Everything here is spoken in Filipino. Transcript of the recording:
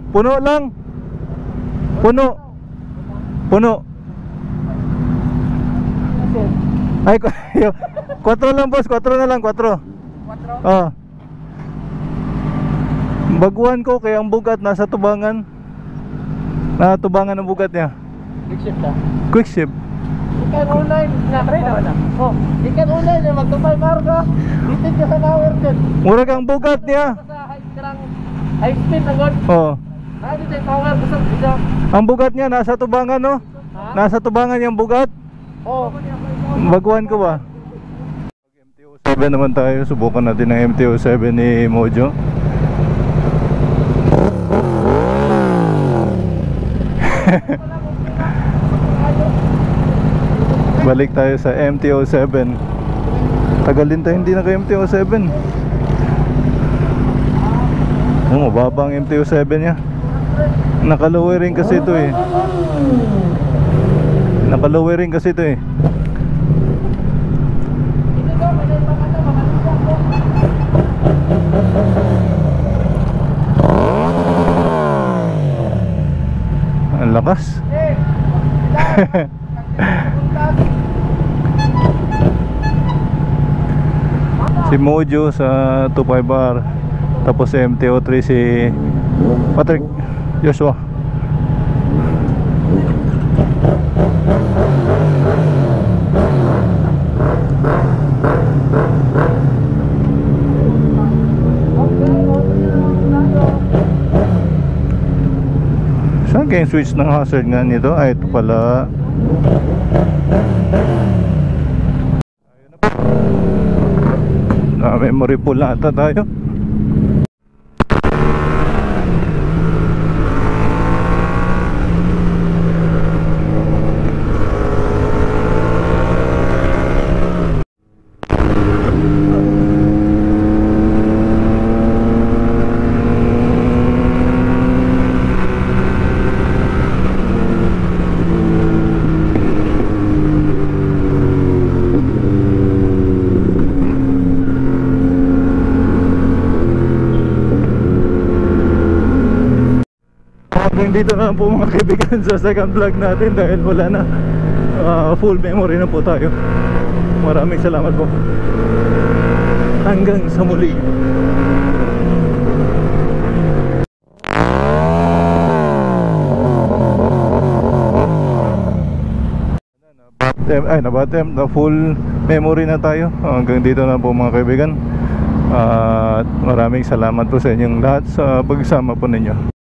Puno lang. Puno. Puno. Ay, 4 lang boss, 4 na lang, 4. 4? Ah. Baguhan ko kaya ang bugat nasa tubangan. Tubangan ang bugat niya. Quick ship ka? Quick ship. Ikan online na try na wala. Oh, ikan online na magtupay marga. Bitin ka sa tower dyan. Mura kang bugat niya. Sa high speed na god. Oh. Ano tayo tower basta bisa. Ang bugat niya nasa tubangan, no? Nasa tubangan yung bugat. Oh. Baguhan ko ba? MT-07 naman tayo. Subukan natin ang MT-07 ni Mojo. Balik tayo sa MT-07. Tagal din tayo hindi naka-MT-07. Mababa ang MT-07 nya. Naka-lowering kasi ito eh. Naka-lowering kasi ito eh. Ang lakas. Si Mojo sa 25R. Tapos sa MT-03 si Patrick Joshua. Saan kayong switch ng hazard nga nito? Ay, ito pala. Memory full ata tayo. Dito na po mga kaibigan sa second vlog natin dahil wala na, full memory na po tayo. Maraming salamat po. Hanggang sa muli. Na full memory na tayo. Hanggang dito na po mga kaibigan. Maraming salamat po sa inyong lahat sa pagsama po ninyo.